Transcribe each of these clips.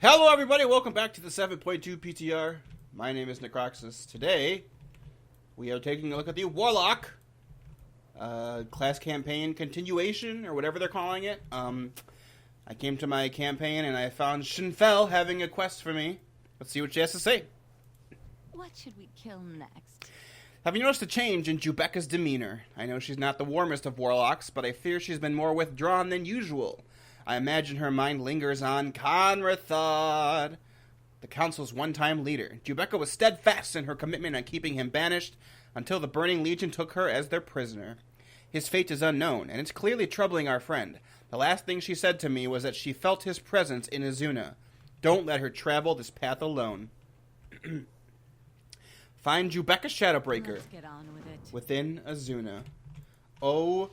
Hello everybody, welcome back to the 7.2 PTR. My name is Necroxus. Today, we are taking a look at the Warlock class campaign continuation, or whatever they're calling it. I came to my campaign and I found Shinfel having a quest for me. Let's see what she has to say. What should we kill next? Have you noticed a change in Jubeka's demeanor? I know she's not the warmest of warlocks, but I fear she's been more withdrawn than usual. I imagine her mind lingers on Kanrethad, the council's one-time leader. Jubeka was steadfast in her commitment on keeping him banished until the Burning Legion took her as their prisoner. His fate is unknown, and it's clearly troubling our friend. The last thing she said to me was that she felt his presence in Azuna. Don't let her travel this path alone. Find Jubeka Shadowbreaker. Let's get on with it. Within Azuna. Oh,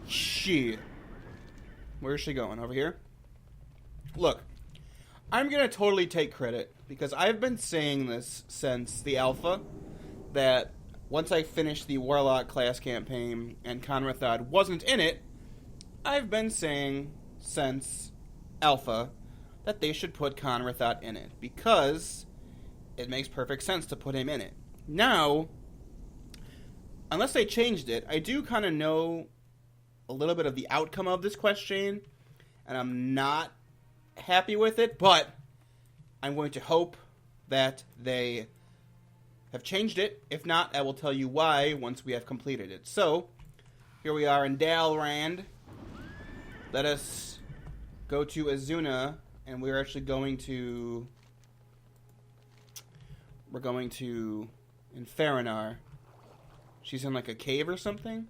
shit. Where is she going? Over here? Look, I'm going to totally take credit, because I've been saying this since the alpha, that once I finished the Warlock class campaign and Kanrethad wasn't in it, I've been saying since alpha that they should put Kanrethad in it, because it makes perfect sense to put him in it. Now, unless they changed it, I do kind of know a little bit of the outcome of this quest chain, and I'm not happy with it, but I'm going to hope that they have changed it. If not, I will tell you why once we have completed it. So, here we are in Dalrand. Let us go to Azuna, and we're actually going to... We're going to... in Farinar. She's in like a cave or something?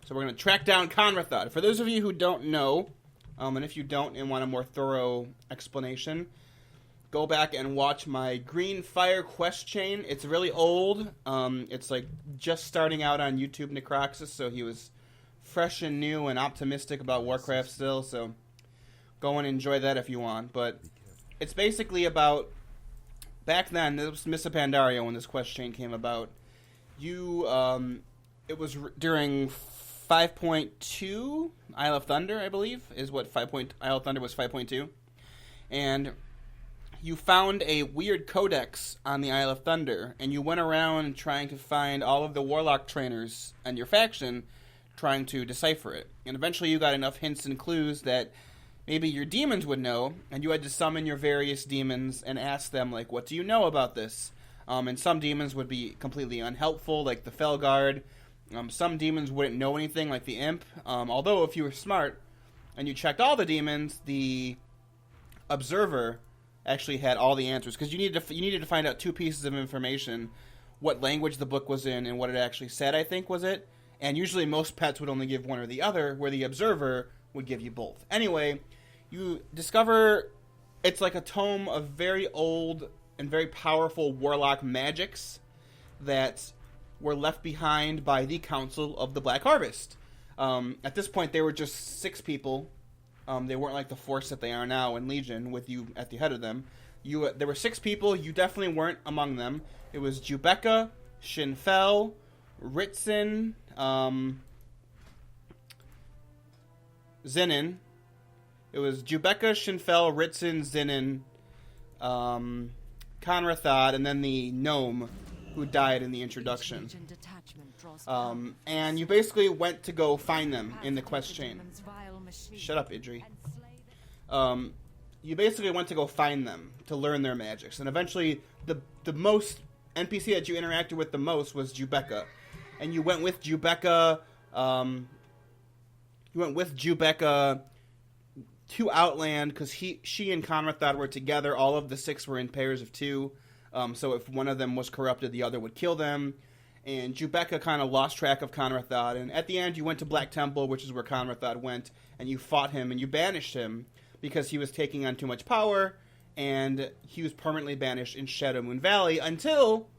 So we're going to track down Kanrethad. For those of you who don't know, and if you don't and want a more thorough explanation, go back and watch my Green Fire quest chain. It's really old. It's like just starting out on YouTube Necroxus, so he was fresh and new and optimistic about Warcraft still, so go and enjoy that if you want. But it's basically about, back then, this was Missa Pandaria when this quest chain came about. It was during 5.2 Isle of Thunder, I believe, is what Isle of Thunder was 5.2. And you found a weird codex on the Isle of Thunder, and you went around trying to find all of the Warlock trainers and your faction trying to decipher it. And eventually you got enough hints and clues that maybe your demons would know, and you had to summon your various demons and ask them, like, what do you know about this? And some demons would be completely unhelpful, like the Felguard. Some demons wouldn't know anything, like the Imp. Although, if you were smart and you checked all the demons, the Observer actually had all the answers. Because you needed to find out two pieces of information. What language the book was in and what it actually said, I think, was it. And usually most pets would only give one or the other, where the Observer would give you both. Anyway, you discover it's like a tome of very old and very powerful Warlock magics that were left behind by the Council of the Black Harvest. At this point, they were just 6 people. They weren't like the force that they are now in Legion, with you at the head of them. There were 6 people. You definitely weren't among them. It was Jubeka, Shinfel, Ritson, Zinin. It was Jubeka, Shinfel, Ritson, Zinin, Kanrethad, and then the gnome who died in the introduction. And you basically went to go find them in the quest chain. Shut up, Idri. You basically went to go find them to learn their magics. And eventually, the most NPC that you interacted with the most was Jubeka. And you went with Jubeka, to Outland, because she and Kanrethad were together. All of the 6 were in pairs of 2. So if one of them was corrupted, the other would kill them. And Jubeka kind of lost track of Kanrethad. And at the end, you went to Black Temple, which is where Kanrethad went, and you fought him, and you banished him because he was taking on too much power, and he was permanently banished in Shadowmoon Valley until,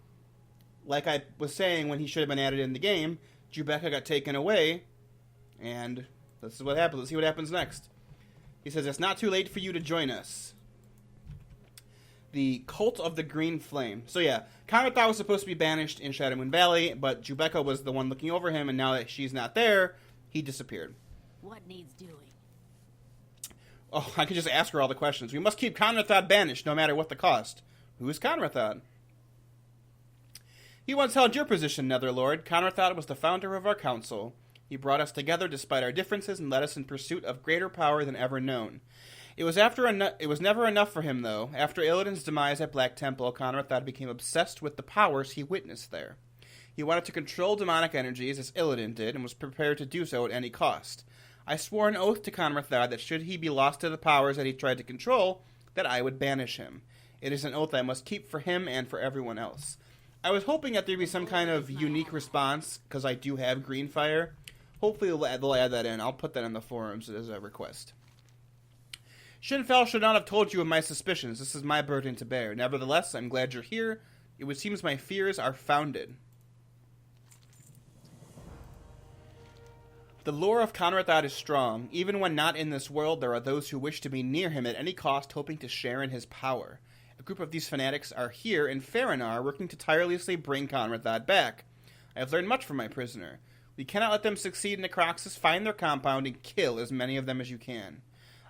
like I was saying, when he should have been added in the game, Jubeka got taken away, and this is what happened. Let's see what happens next. He says, it's not too late for you to join us. The Cult of the Green Flame. So yeah, Kanrethad was supposed to be banished in Shadowmoon Valley, but Jubeka was the one looking over him, and now that she's not there, he disappeared. What needs doing? Oh, I can just ask her all the questions. We must keep Kanrethad banished, no matter what the cost. Who is Kanrethad? He once held your position, Netherlord. Kanrethad was the founder of our council. He brought us together despite our differences and led us in pursuit of greater power than ever known. It was never enough for him, though. After Illidan's demise at Black Temple, Kanrethad became obsessed with the powers he witnessed there. He wanted to control demonic energies as Illidan did, and was prepared to do so at any cost. I swore an oath to Kanrethad that should he be lost to the powers that he tried to control, that I would banish him. It is an oath I must keep for him and for everyone else. I was hoping that there'd be some kind of unique response, because I do have green fire. Hopefully they'll add that in. I'll put that in the forums as a request. Shinfel should not have told you of my suspicions. This is my burden to bear. Nevertheless, I'm glad you're here. It would seem my fears are founded. The lore of Kanrethad is strong. Even when not in this world, there are those who wish to be near him at any cost, hoping to share in his power. A group of these fanatics are here in Faranar, working to tirelessly bring Kanrethad back. I have learned much from my prisoner. We cannot let them succeed in Necroxus. Find their compound and kill as many of them as you can.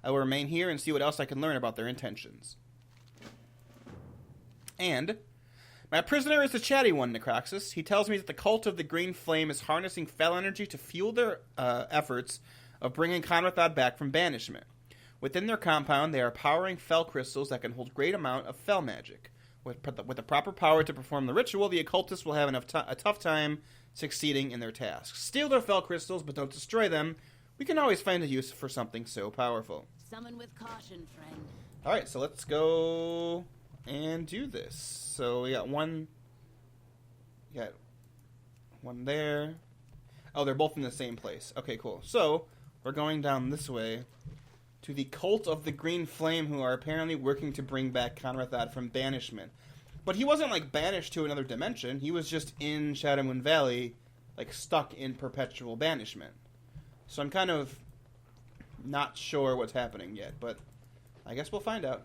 I will remain here and see what else I can learn about their intentions. And my prisoner is the chatty one, Necroxus. He tells me that the cult of the Green Flame is harnessing fel energy to fuel their efforts of bringing Kanrethad back from banishment. Within their compound, they are powering fel crystals that can hold great amount of fel magic. With the proper power to perform the ritual, the occultists will have a tough time succeeding in their tasks. Steal their fel crystals, but don't destroy them. We can always find a use for something so powerful. Summon with caution, friend. Alright, so let's go and do this. So we got one there. Oh, they're both in the same place. Okay, cool. So we're going down this way to the cult of the Green Flame, who are apparently working to bring back Kanrethad from banishment. But he wasn't, like, banished to another dimension. He was just in Shadowmoon Valley, like, stuck in perpetual banishment. So I'm kind of not sure what's happening yet, but I guess we'll find out.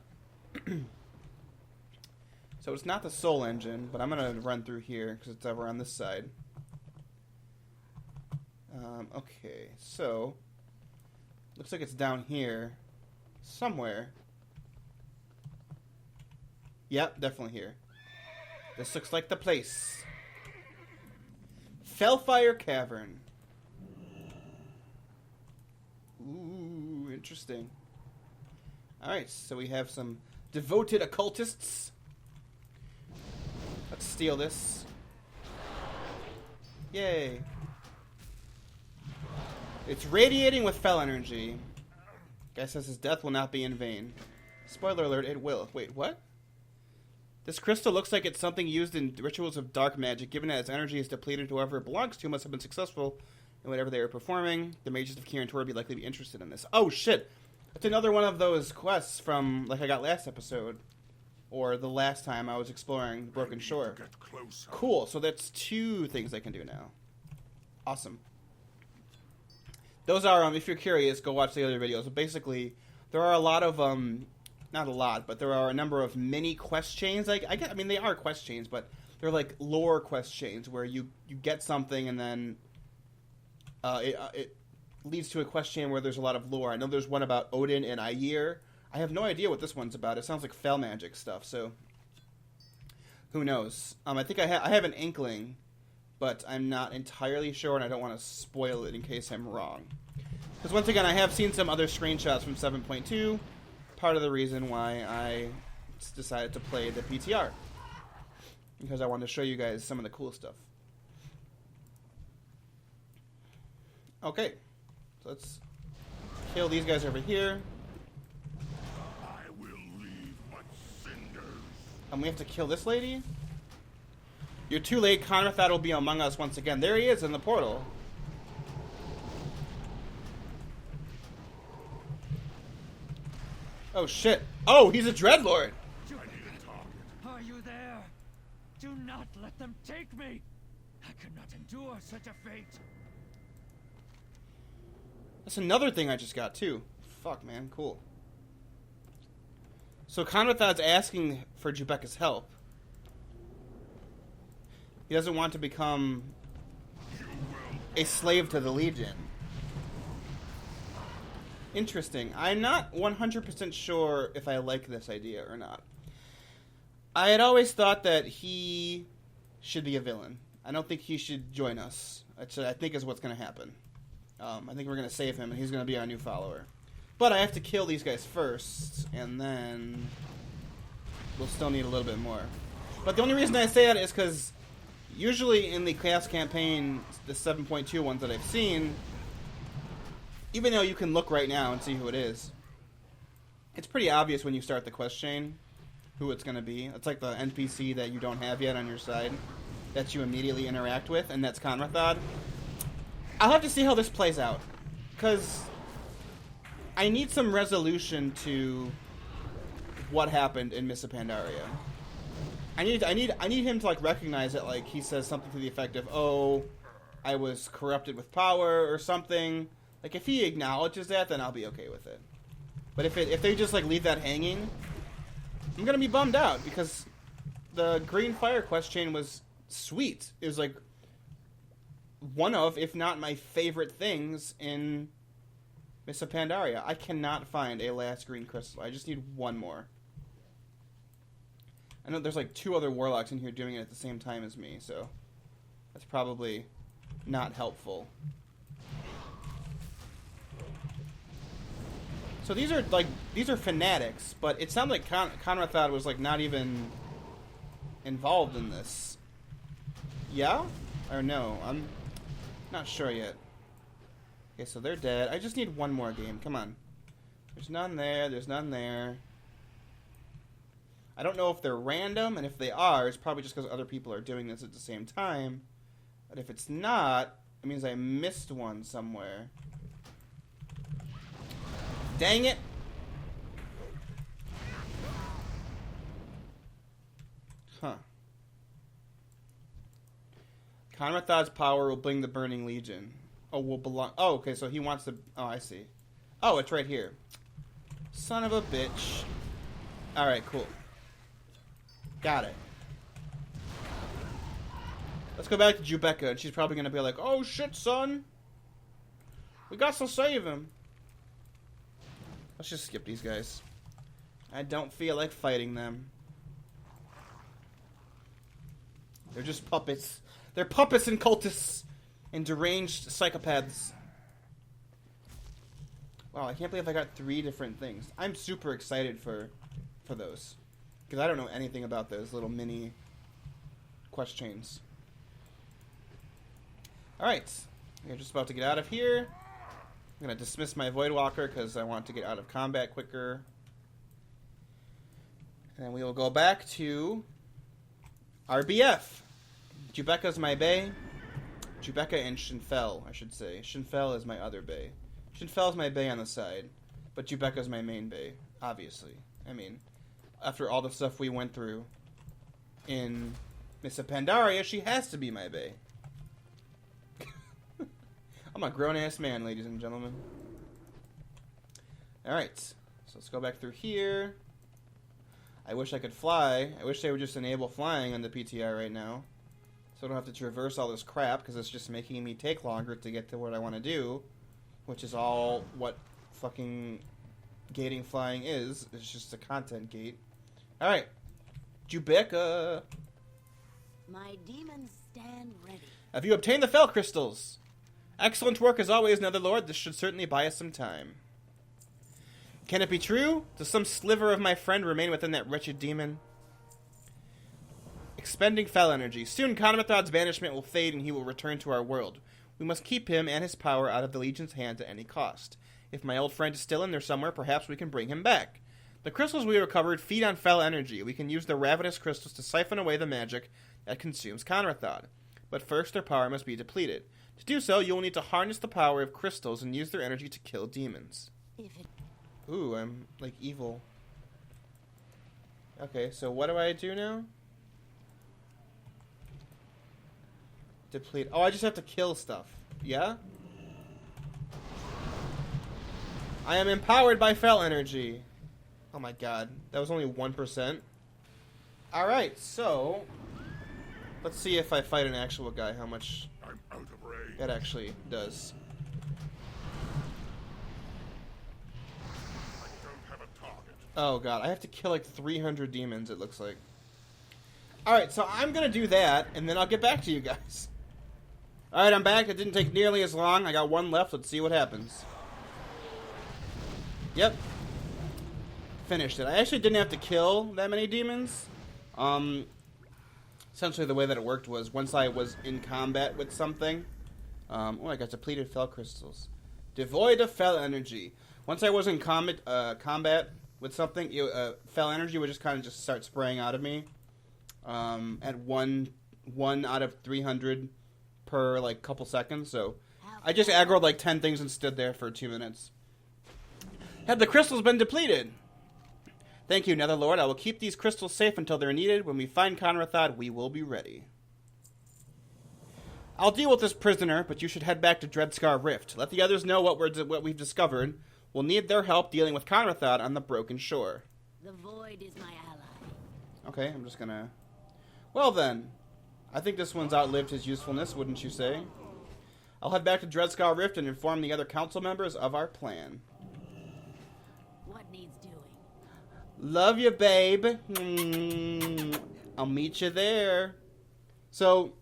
So it's not the Soul Engine, but I'm going to run through here because it's over on this side. Okay, so looks like it's down here somewhere. Yep, definitely here. This looks like the place. Felfire Cavern. Ooh, interesting. Alright, so we have some devoted occultists. Let's steal this. Yay. It's radiating with fel energy. Guy says his death will not be in vain. Spoiler alert, it will. Wait, what? This crystal looks like it's something used in rituals of dark magic. Given that its energy is depleted, whoever it belongs to must have been successful in whatever they are performing. The mages of Kirin Tor would be likely to be interested in this. Oh, shit! That's another one of those quests from, like I got last episode. Or the last time I was exploring Broken Shore. Cool, so that's 2 things I can do now. Awesome. Those are, if you're curious, go watch the other videos. But basically, there are a lot of, not a lot, but there are a number of mini quest chains. I mean, they are quest chains, but they're like lore quest chains where you get something and then it leads to a quest chain where there's a lot of lore. I know there's one about Odin and Aegir. I have no idea what this one's about. It sounds like fel magic stuff, so who knows? I think I have an inkling, but I'm not entirely sure, and I don't want to spoil it in case I'm wrong. Because once again, I have seen some other screenshots from 7.2. Part of the reason why I decided to play the PTR. Because I wanted to show you guys some of the cool stuff. Okay. So let's kill these guys over here. I will leave but cinders. And we have to kill this lady? You're too late. Kanrethad will be among us once again. There he is in the portal. Oh, shit. Oh, he's a Dreadlord. Are you there? Do not let them take me. I cannot endure such a fate. That's another thing I just got, too. Fuck, man. Cool. So Kanrethad's asking for Jubeka's help. He doesn't want to become a slave to the Legion. interesting. I'm not 100% sure if I like this idea or not. I had always thought that he should be a villain. I don't think he should join us. Which I think is what's going to happen. I think we're going to save him, and he's going to be our new follower. But I have to kill these guys first, and then we'll still need a little bit more. But the only reason I say that is because usually in the Chaos Campaign, the 7.2 ones that I've seen, even though you can look right now and see who it is, it's pretty obvious when you start the quest chain who it's going to be. It's like the NPC that you don't have yet on your side that you immediately interact with, and that's Kanrethad. I'll have to see how this plays out, because I need some resolution to what happened in Mists of Pandaria. I need him to like recognize it, like he says something to the effect of, "Oh, I was corrupted with power" or something. Like if he acknowledges that, then I'll be okay with it. But if they just like leave that hanging, I'm gonna be bummed out, because the Green Fire quest chain was sweet. It was like one of, if not my favorite things in Mists of Pandaria. I cannot find a last green crystal. I just need one more. I know there's like 2 other warlocks in here doing it at the same time as me, so that's probably not helpful. So these are fanatics, but it sounds like Kanrethad was like not even involved in this. Yeah? Or no? I'm not sure yet. Okay, so they're dead. I just need one more game. Come on. There's none there. There's none there. I don't know if they're random, and if they are, it's probably just because other people are doing this at the same time. But if it's not, it means I missed one somewhere. Dang it! Huh. Kanrethad's power will bring the Burning Legion. Oh, will belong. Oh, okay, so he wants to. Oh, I see. Oh, it's right here. Son of a bitch. Alright, cool. Got it. Let's go back to Jubeka, and she's probably going to be like, "Oh shit, son! We got to save him." Let's just skip these guys. I don't feel like fighting them. They're just puppets. They're puppets and cultists and deranged psychopaths. Wow, I can't believe I got 3 different things. I'm super excited for those, because I don't know anything about those little mini quest chains. Alright, we're just about to get out of here. I'm going to dismiss my Voidwalker because I want to get out of combat quicker. And we will go back to RBF. Jubeka's my bay. Jubeka and Shinfel, I should say. Shinfel is my other bay. Shinfel's my bay on the side, but Jubeka's my main bay, obviously. I mean, after all the stuff we went through in Mists of Pandaria, she has to be my bay. I'm a grown-ass man, ladies and gentlemen. Alright, so let's go back through here. I wish I could fly. I wish they would just enable flying on the PTR right now, so I don't have to traverse all this crap, because it's just making me take longer to get to what I want to do, which is all what fucking gating flying is. It's just a content gate. Alright, Jubeka. My demons stand ready. Have you obtained the Fel Crystals? Excellent work as always, Netherlord. This should certainly buy us some time. Can it be true? Does some sliver of my friend remain within that wretched demon? Expending Fel energy. Soon Kanrethad's banishment will fade and he will return to our world. We must keep him and his power out of the Legion's hands at any cost. If my old friend is still in there somewhere, perhaps we can bring him back. The crystals we recovered feed on Fel energy. We can use the ravenous crystals to siphon away the magic that consumes Kanrethad. But first, their power must be depleted. To do so, you will need to harness the power of crystals and use their energy to kill demons. Ooh, I'm, like, evil. Okay, so what do I do now? Deplete. Oh, I just have to kill stuff. Yeah? I am empowered by Fel energy. Oh my god. That was only 1%. Alright, so let's see if I fight an actual guy, how much I'm out of range. that actually does. Oh god, I have to kill like 300 demons, it looks like. Alright, so I'm gonna do that, and then I'll get back to you guys. Alright, I'm back. It didn't take nearly as long. I got one left. Let's see what happens. Yep. Finished it. I actually didn't have to kill that many demons. Essentially the way that it worked was once I was in combat with something... oh, I got depleted fel crystals. Devoid of fel energy. Once I was in combat with something, fel energy would just kind of just start spraying out of me. At one out of 300 per like couple seconds. So I just aggroed like 10 things and stood there for 2 minutes. Have the crystals been depleted? Thank you, Netherlord. I will keep these crystals safe until they're needed. When we find Kanrethad, we will be ready. I'll deal with this prisoner, but you should head back to Dreadscar Rift. Let the others know what we've discovered. We'll need their help dealing with Kanrethad on the Broken Shore. The Void is my ally. Okay, I'm just gonna... Well then, I think this one's outlived his usefulness, wouldn't you say? I'll head back to Dreadscar Rift and inform the other council members of our plan. What needs doing? Love you, babe. I'll meet you there. So,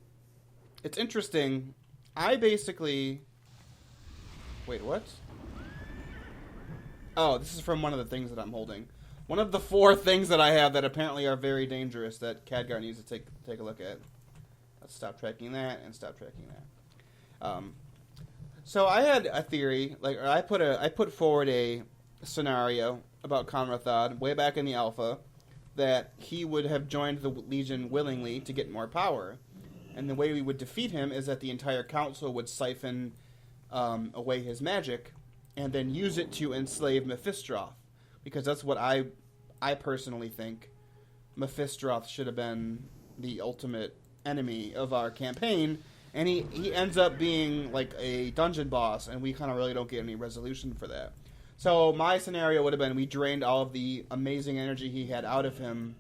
it's interesting. I basically... Wait, what? Oh, this is from one of the things that I'm holding. One of the 4 things that I have that apparently are very dangerous that Khadgar needs to take a look at. Let's stop tracking that and stop tracking that. So I had a theory, like I put forward a scenario about Kanrethad way back in the alpha that he would have joined the Legion willingly to get more power. And the way we would defeat him is that the entire council would siphon away his magic and then use it to enslave Mephistroth. Because that's what I personally think Mephistroth should have been the ultimate enemy of our campaign. And he ends up being like a dungeon boss, and we kind of really don't get any resolution for that. So my scenario would have been we drained all of the amazing energy he had out of him,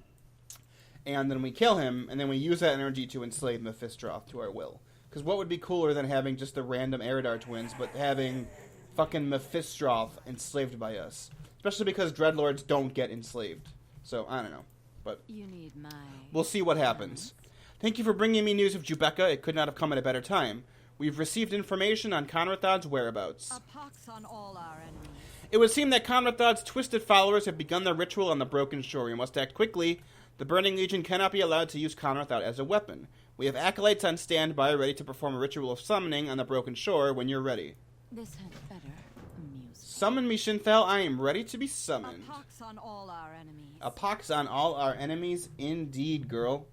and then we kill him, and then we use that energy to enslave Mephistroth to our will. Because what would be cooler than having just the random Eridar twins, but having fucking Mephistroth enslaved by us? Especially because Dreadlords don't get enslaved. So, I don't know. But You need my... we'll see what happens. Thank you for bringing me news of Jubeka. It could not have come at a better time. We've received information on Kanrethad's whereabouts. A pox on all our enemies. It would seem that Kanrethad's twisted followers have begun their ritual on the Broken Shore. We must act quickly. The Burning Legion cannot be allowed to use Kanrethad as a weapon. We have acolytes on standby ready to perform a ritual of summoning on the Broken Shore when you're ready. This had better amuse. Summon me, Shinthel. I am ready to be summoned. A pox on all our enemies. A pox on all our enemies, indeed, girl.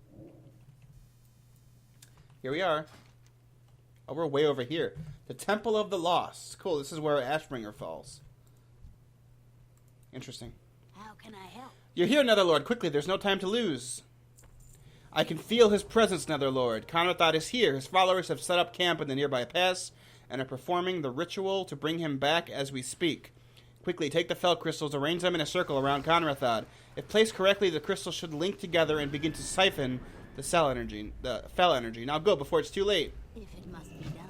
Here we are. Oh, we're way over here. The Temple of the Lost. Cool, this is where Ashbringer falls. Interesting. How can I help? You're here, Netherlord. Quickly, there's no time to lose. I can feel his presence, Netherlord. Kanrethad is here. His followers have set up camp in the nearby pass and are performing the ritual to bring him back as we speak. Quickly, take the fel crystals, arrange them in a circle around Kanrethad. If placed correctly, the crystals should link together and begin to siphon the fel energy. Now go before it's too late. If it must be done.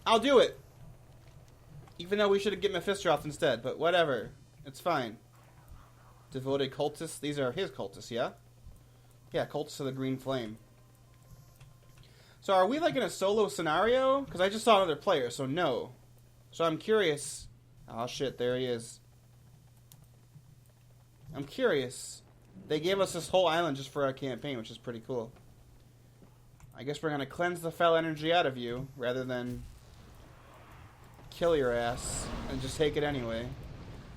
I'll do it. Even though we should have get Mephistroth instead, but whatever. It's fine. Devoted cultists. These are his cultists, yeah? Yeah, cultists of the Green Flame. So are we like in a solo scenario? Because I just saw another player, so no. So I'm curious. Oh shit, there he is. I'm curious. They gave us this whole island just for our campaign, which is pretty cool. I guess we're going to cleanse the fel energy out of you, rather than kill your ass and just take it anyway.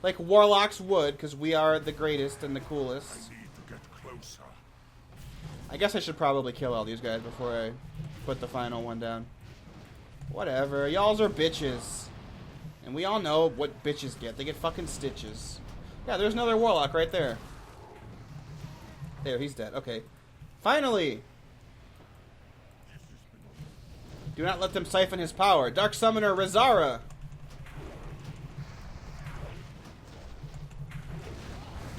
Like Warlocks would, because we are the greatest and the coolest. I need to get closer. I guess I should probably kill all these guys before I put the final one down. Whatever, y'alls are bitches. And we all know what bitches get. They get fucking stitches. Yeah, there's another Warlock right there. There, he's dead. Okay. Finally! Do not let them siphon his power. Dark Summoner Rizara!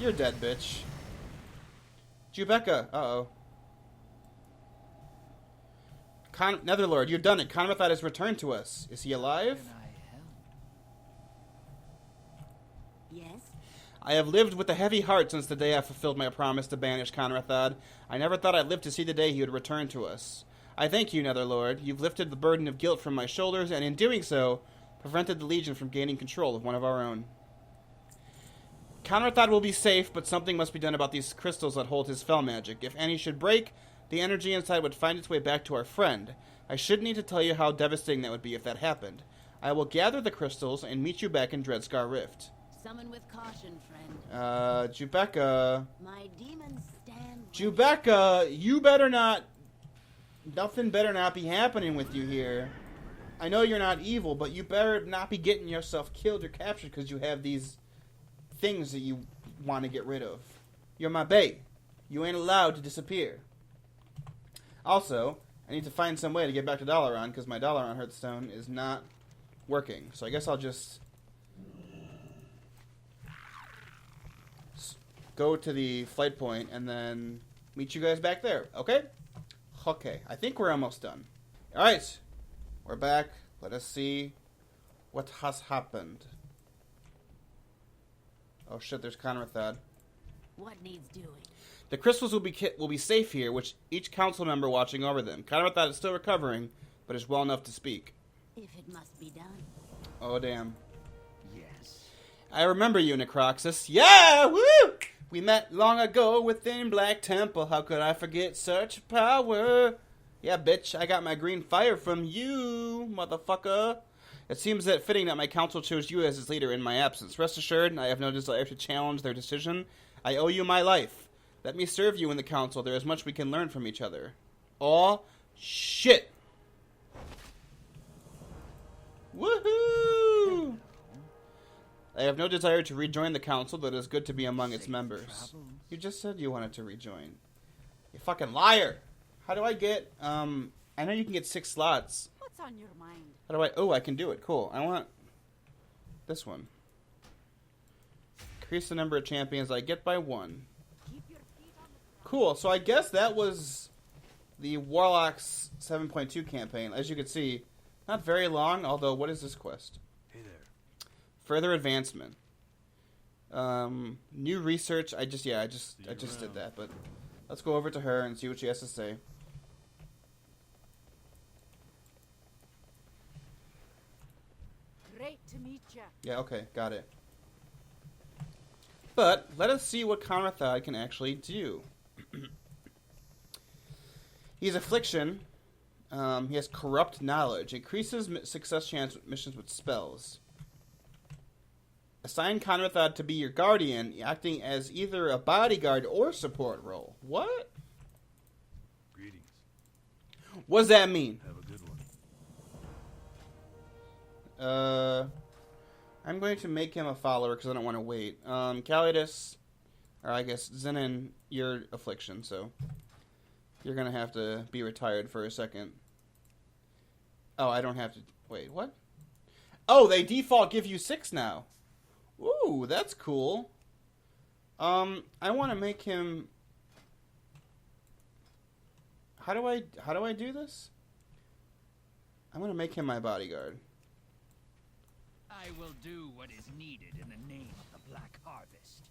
You're dead, bitch. Jubeka! Uh-oh. Netherlord, you've done it. Kanrethad has returned to us. Is he alive? Yes? I have lived with a heavy heart since the day I fulfilled my promise to banish Kanrethad. I never thought I'd live to see the day he would return to us. I thank you, Netherlord. You've lifted the burden of guilt from my shoulders, and in doing so, prevented the Legion from gaining control of one of our own. Kanrethad will be safe, but something must be done about these crystals that hold his fel magic. If any should break, the energy inside would find its way back to our friend. I shouldn't need to tell you how devastating that would be if that happened. I will gather the crystals and meet you back in Dreadscar Rift. Summon with caution, friend. Jubeka. My demons stand. Jubeka, you better not... Nothing better not be happening with you here. I know you're not evil, but you better not be getting yourself killed or captured because you have these things that you want to get rid of. You're my bae. You ain't allowed to disappear. Also, I need to find some way to get back to Dalaran because my Dalaran Hearthstone is not working. So I guess I'll just go to the flight point and then meet you guys back there. Okay? Okay. I think we're almost done. Alright. We're back. Let us see what has happened. Oh shit, there's Kanrethad. What needs doing? The crystals will be safe here, with each council member watching over them. Kanrethad is still recovering, but is well enough to speak. If it must be done. Oh, damn. Yes. I remember you, Necroxus. Yeah! Woo! We met long ago within Black Temple. How could I forget such power? Yeah, bitch, I got my green fire from you, motherfucker. It seems that fitting that my council chose you as its leader in my absence. Rest assured, I have no desire to challenge their decision. I owe you my life. Let me serve you in the council. There is much we can learn from each other. Aw, shit. Woohoo! I have no desire to rejoin the council, but it is good to be among its members. You just said you wanted to rejoin. You fucking liar! How do I get, I know you can get 6 slots. What's on your mind? How do I, oh, I can do it. Cool. I want this one. Increase the number of champions I get by 1. Keep your feet on the ground. Cool, so I guess that was the Warlock's 7.2 campaign. As you can see, not very long, although what is this quest? Hey there. Further advancement. New research. I just did that, but let's go over to her and see what she has to say. Great to meet ya. Yeah, okay, got it. But let us see what Kanrethad can actually do. He's affliction. He has corrupt knowledge. Increases success chance with missions with spells. Assign Kanrethad to be your guardian, acting as either a bodyguard or support role. What? Greetings. What does that mean? Have a good one. I'm going to make him a follower because I don't want to wait. Calidus, or I guess Zenon, you're affliction, so you're going to have to be retired for a second. Oh, I don't have to... Wait, what? Oh, they default give you 6 now. Ooh, that's cool. I want to make him... How do I do this? I'm going to make him my bodyguard. I will do what is needed in the name of the Black Harvest.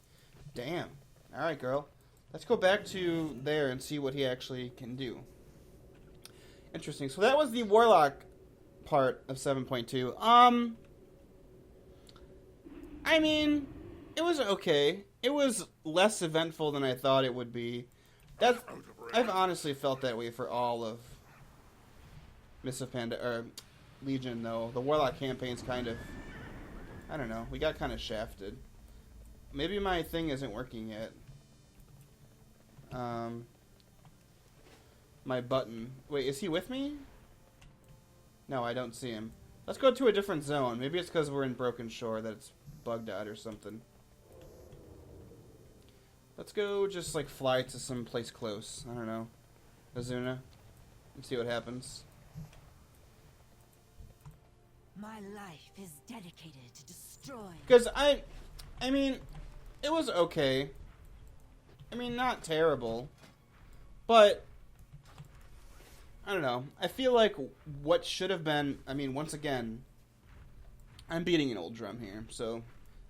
Damn. Alright, girl. Let's go back to there and see what he actually can do. Interesting. So that was the Warlock part of 7.2. I mean, it was okay. It was less eventful than I thought it would be. I've honestly felt that way for all of Mists of Legion, though. The Warlock campaign's kind of... I don't know. We got kind of shafted. Maybe my thing isn't working yet. My button. Wait, is he with me? No, I don't see him. Let's go to a different zone. Maybe it's because we're in Broken Shore that it's bugged out or something. Let's go just, like, fly to some place close. I don't know. Azuna. And see what happens. My life is dedicated to destroy. Because I mean, it was okay. I mean, not terrible. But, I don't know. I feel like what should have been, I mean, once again, I'm beating an old drum here. So,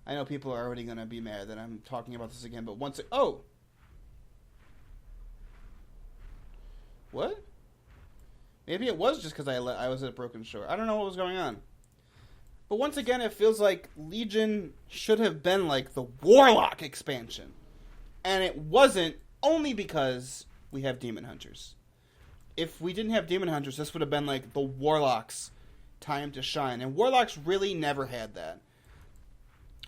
I know people are already going to be mad that I'm talking about this again, but once it... Oh! What? Maybe it was just because I was at a broken shore. I don't know what was going on. But once again, it feels like Legion should have been like the Warlock expansion. And it wasn't, only because we have Demon Hunters. If we didn't have Demon Hunters, this would have been like the Warlocks' time to shine. And Warlocks really never had that.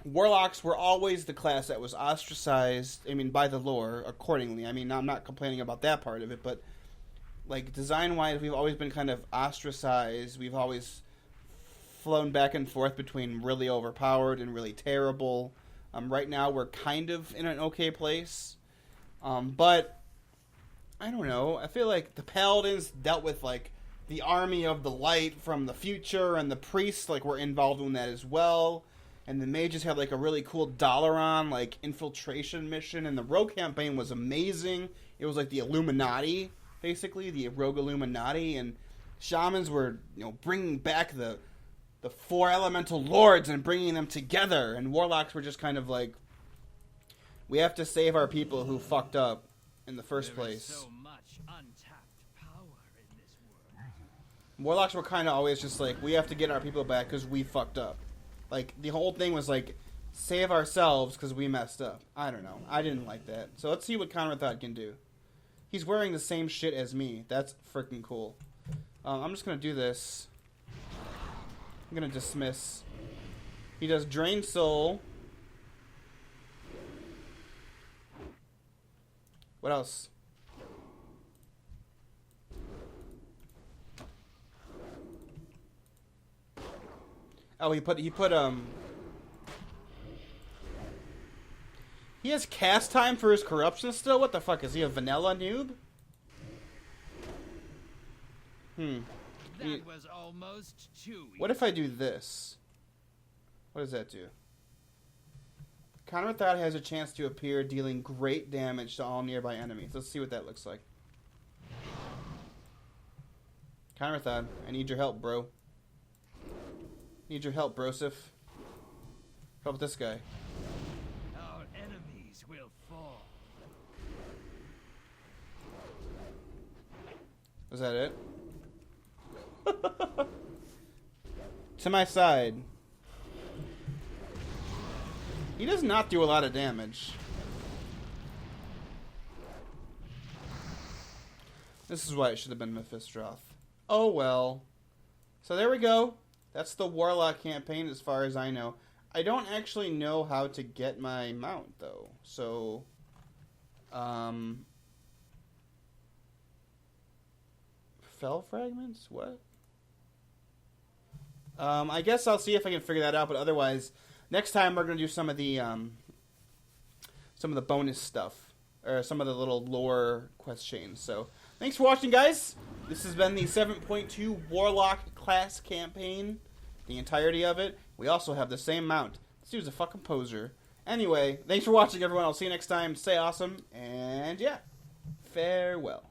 Warlocks were always the class that was ostracized, I mean, by the lore, accordingly. I mean, I'm not complaining about that part of it, but, like, design-wise, we've always been kind of ostracized. We've always flown back and forth between really overpowered and really terrible. Right now, we're kind of in an okay place. But, I don't know. I feel like the Paladins dealt with, like, the Army of the Light from the future, and the Priests, like, were involved in that as well. And the Mages had, like, a really cool Dalaran, like, infiltration mission. And the Rogue Campaign was amazing. It was like the Illuminati, basically, the Rogue Illuminati. And Shamans were, you know, bringing back the four elemental lords and bringing them together. And Warlocks were just kind of like, we have to save our people who fucked up in the first place. There is so much untapped power in this world. Warlocks were kind of always just like, we have to get our people back because we fucked up. Like, the whole thing was like, save ourselves because we messed up. I don't know. I didn't like that. So let's see what Kanrethad can do. He's wearing the same shit as me. That's freaking cool. I'm just going to do this. I'm going to dismiss. He does Drain Soul. What else? Oh, he put he has cast time for his corruption still? What the fuck? Is he a vanilla noob? That was almost too easy. What if I do this? What does that do? Kanrethad has a chance to appear, dealing great damage to all nearby enemies. Let's see what that looks like. Kanrethad, I need your help, bro. Need your help, Broseph. Help this guy. Our enemies will fall. Was that it? To my side. He does not do a lot of damage. This is why it should have been Mephistroth. Oh well. So there we go. That's the Warlock campaign as far as I know. I don't actually know how to get my mount though. So Fell fragments? What? I guess I'll see if I can figure that out, but otherwise next time we're going to do some of the bonus stuff, or some of the little lore quest chains. So, thanks for watching, guys. This has been the 7.2 Warlock class campaign, the entirety of it. We also have the same mount. This dude's a fucking poser. Anyway, thanks for watching, everyone. I'll see you next time. Stay awesome, and yeah, farewell.